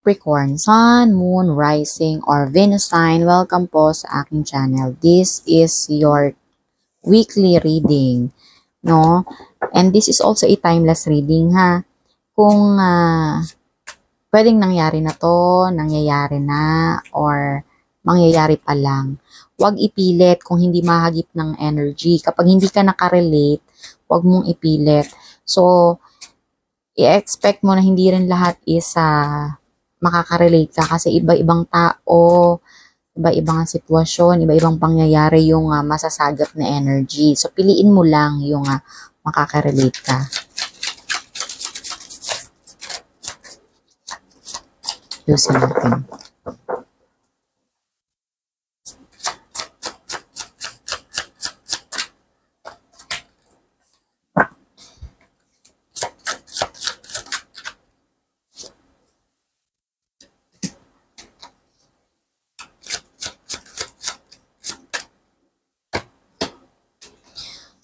Capricorn, Sun, Moon, Rising, or Venus sign, welcome po sa aking channel. This is your weekly reading, no? And this is also a timeless reading, ha? Kung pwedeng nangyari na to, nangyayari na, or mangyayari pa lang, huwag ipilit kung hindi mahagip ng energy. Kapag hindi ka nakarelate, huwag mong ipilit. So, i-expect mo na hindi rin lahat is makakarelate ka kasi iba-ibang tao, iba-ibang sitwasyon, iba-ibang pangyayari yung masasagap na energy. So, piliin mo lang yung makakarelate ka. Yusin natin.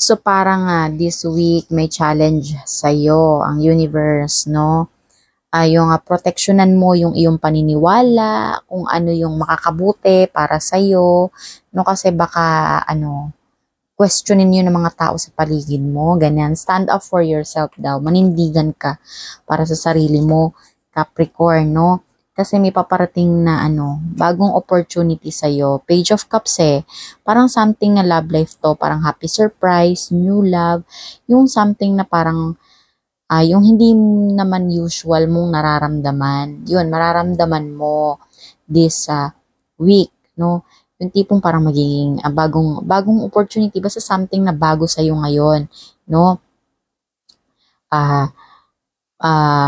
So, parang this week may challenge sa'yo ang universe, no? Yung proteksyonan mo yung iyong paniniwala, kung ano yung makakabuti para sa'yo, no? Kasi baka, questionin yun ng mga tao sa paligid mo, ganyan. Stand up for yourself daw, manindigan ka para sa sarili mo, Capricorn, no? Kasi may paparating na bagong opportunity sa'yo. Page of Cups parang something na love life to, parang happy surprise, new love, yung something na parang, yung hindi naman usual mong nararamdaman. Yun, mararamdaman mo this week, no? Yung tipong parang magiging bagong opportunity, basta something na bago sa'yo ngayon, no?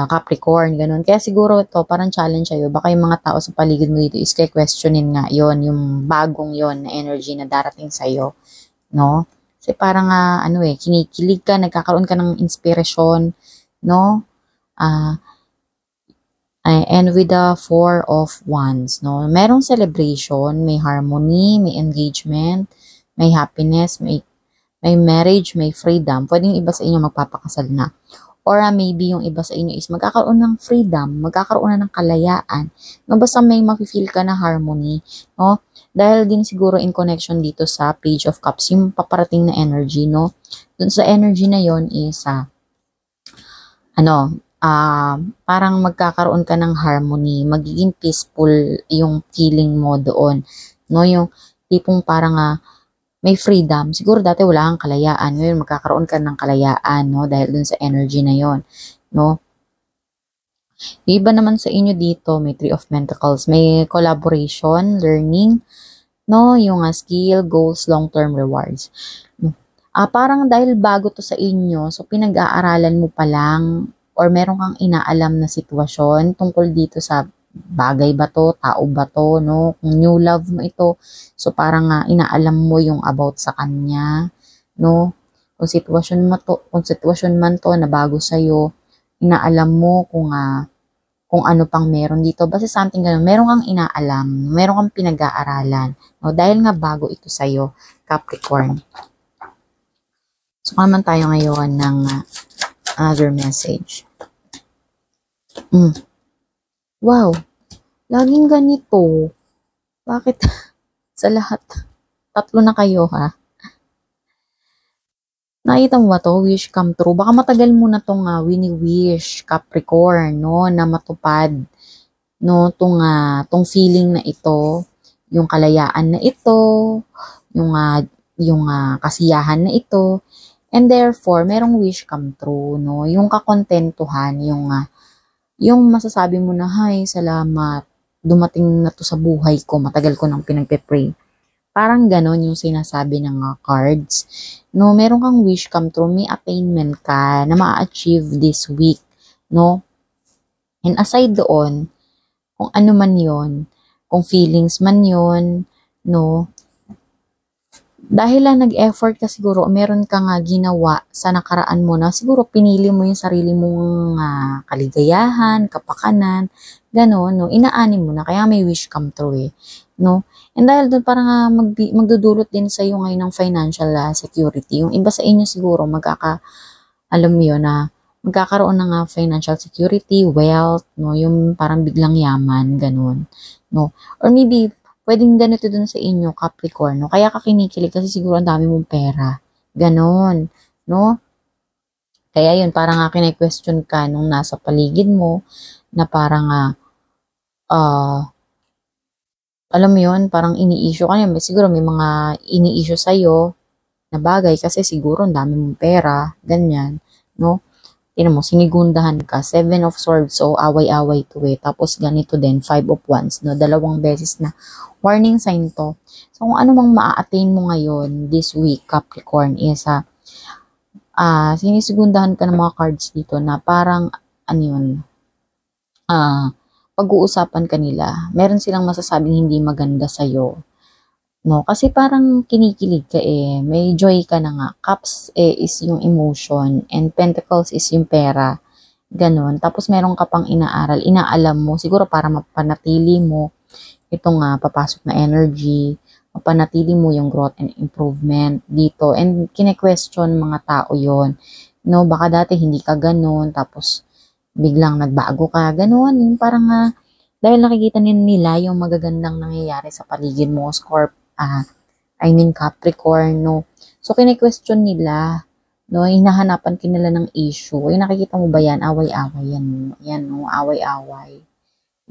Capricorn, ganun. Kaya siguro ito, parang challenge sa'yo. Baka yung mga tao sa paligid mo dito is kaya questionin nga yon, yung bagong yon na energy na darating sa'yo, no? Kasi parang, kinikilig ka, nagkakaroon ka ng inspirasyon, no? And with the Four of Wands, no? Merong celebration, may harmony, may engagement, may happiness, may marriage, may freedom. Pwedeng iba sa inyo magpapakasal na. Or maybe yung iba sa inyo is magkakaroon ng freedom, magkakaroon na ng kalayaan. No, basta may mafe-feel ka na harmony, no? Dahil din siguro in connection dito sa Page of Cups, yung paparating na energy, no? Dun sa energy na yon is parang magkakaroon ka ng harmony, magiging peaceful yung feeling mo doon, no? Yung tipong parang may freedom. Siguro dati wala kang kalayaan. Ngayon, magkakaroon ka ng kalayaan, no? Dahil dun sa energy na yon, no? Iba naman sa inyo dito, may Three of Pentacles. May collaboration, learning, no? Yung skill, goals, long-term rewards. Parang dahil bago to sa inyo, so pinag-aaralan mo pa lang or meron kang inaalam na sitwasyon tungkol dito sa bagay ba to, tao ba to, no? Kung new love mo ito, so parang inaalam mo yung about sa kanya, no? Kung sitwasyon man to na bago sa iyo, inaalam mo kung ano pang meron dito. Basta something ganun, meron kang inaalam, meron kang pinag-aaralan, no? Dahil nga bago ito sa iyo, Capricorn. So, naman tayo ngayon ng other message. Wow, laging ganito. Bakit sa lahat? Tatlo na kayo, ha? Nakita mo ba to? Wish come true. Baka matagal mo na tong wini-wish, Capricorn, no? Na matupad, no? Tong feeling na ito, yung kalayaan na ito, yung kasiyahan na ito. And therefore, merong wish come true, no? Yung kakontentuhan, yung masasabi mo na, "Hay, salamat, dumating na to sa buhay ko, matagal ko nang pinagpe-pray." Parang ganon yung sinasabi ng cards. No, meron kang wish come true, may attainment ka na ma-achieve this week, no? And aside doon, kung ano man yon, kung feelings man yon, no? Dahil lang nag-effort ka siguro, meron ka nga ginawa sa nakaraan mo na siguro pinili mo yung sarili mong kaligayahan, kapakanan, gano'n, no? Inaanin mo na, kaya may wish come true, no? And dahil doon parang magdudulot din sa iyo ngayon ng financial security. Yung iba sa inyo siguro alam mo yun na magkakaroon ng financial security, wealth, no, yung parang biglang yaman, ganun, no. Or maybe, pwedeng ganito dun sa inyo, Capricorn, no, kaya ka kinikilig kasi siguro ang dami mong pera, ganun, no. Kaya yun, parang nga kine-question ka nung nasa paligid mo, na parang alam mo yun, parang ini-issue ka niya, siguro may mga ini-issue sa'yo, na bagay kasi siguro ang dami mong pera, ganyan, no? Tingnan mo, sinigundahan ka, 7 of Swords, so away-away to eh. Tapos ganito din, 5 of Wands, no? Dalawang beses na warning sign to. So kung ano mang maa-attain mo ngayon this week, Capricorn, is sinisigundahan ka ng mga cards dito na parang, ano yun, pag-uusapan kanila. Meron silang masasabing hindi maganda sa'yo. No, kasi parang kinikilig ka eh. May joy ka na nga. Cups is yung emotion and Pentacles is yung pera. Ganon. Tapos meron ka pang inaaral. Inaalam mo. Siguro para mapanatili mo itong papasok na energy. Mapanatili mo yung growth and improvement dito. And kine-question mga tao yon. No, baka dati hindi ka ganon. Tapos biglang nagbago ka. Ganon. Yung parang dahil nakikita nila yung magagandang nangyayari sa paligid mo. Capricorn, no? So, kine-question nila, no? Hinahanapan nila ng issue. Ay, nakikita mo ba yan? Away-away yan. Yan, no? Away-away.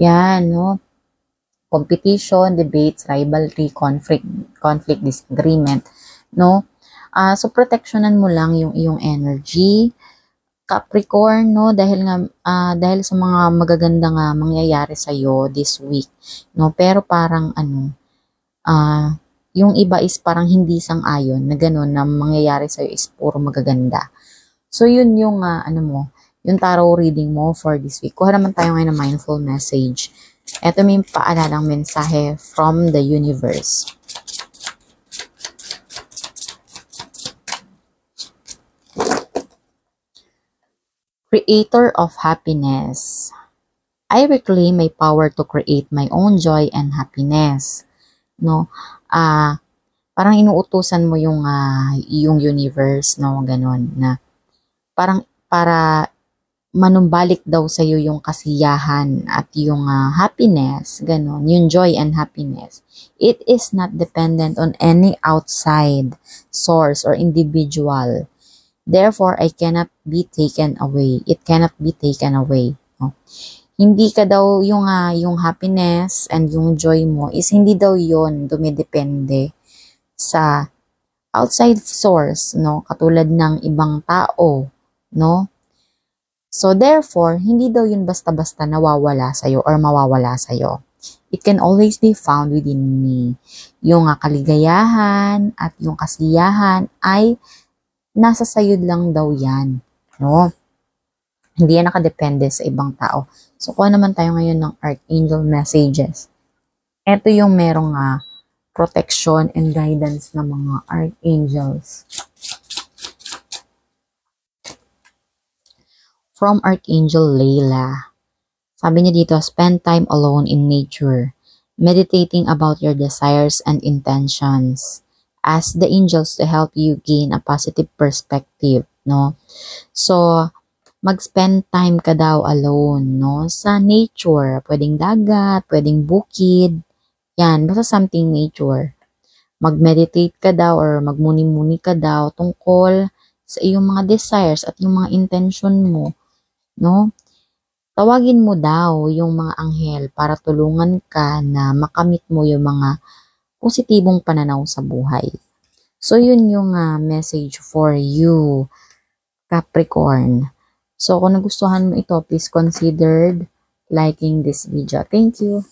Yan, no? Competition, debates, rivalry, conflict, disagreement, no? So, protectionan mo lang yung iyong energy, Capricorn, no? Dahil sa mga magagandang mangyayari sa iyo this week, no? Pero parang yung iba is parang hindi sang-ayon na gano'n na mangyayari sa'yo is puro magaganda. So, yun yung, yung tarot reading mo for this week. Kuha naman tayo ngayon ng mindful message. Ito may paalalang mensahe from the universe. Creator of happiness. I reclaim my power to create my own joy and happiness. No? Parang inuutusan mo yung universe, no, ganon, na parang para manumbalik daw sa iyo yung kasiyahan at yung happiness, ganon, yung joy and happiness. It is not dependent on any outside source or individual. Therefore, I cannot be taken away. It cannot be taken away. No? Hindi ka daw yung happiness and yung joy mo is hindi daw yon dumidepende sa outside source, no? Katulad ng ibang tao, no? So therefore, hindi daw yun basta-basta nawawala sa'yo or mawawala sa'yo. It can always be found within me. Yung kaligayahan at yung kasiyahan ay nasa sayo lang daw yan, no? Hindi yan nakadepende sa ibang tao. So, kuha naman tayo ngayon ng Archangel messages. Ito yung merong protection and guidance ng mga archangels. From Archangel Layla. Sabi niya dito, spend time alone in nature, meditating about your desires and intentions. Ask the angels to help you gain a positive perspective, no? So, mag-spend time ka daw alone, no? Sa nature, pwedeng dagat, pwedeng bukid, yan, basta something nature. Mag-meditate ka daw or magmuni-muni ka daw tungkol sa iyong mga desires at yung mga intention mo, no? Tawagin mo daw yung mga anghel para tulungan ka na makamit mo yung mga positibong pananaw sa buhay. So, yun yung message for you, Capricorn. So, kung nagustuhan mo ito, please consider liking this video. Thank you.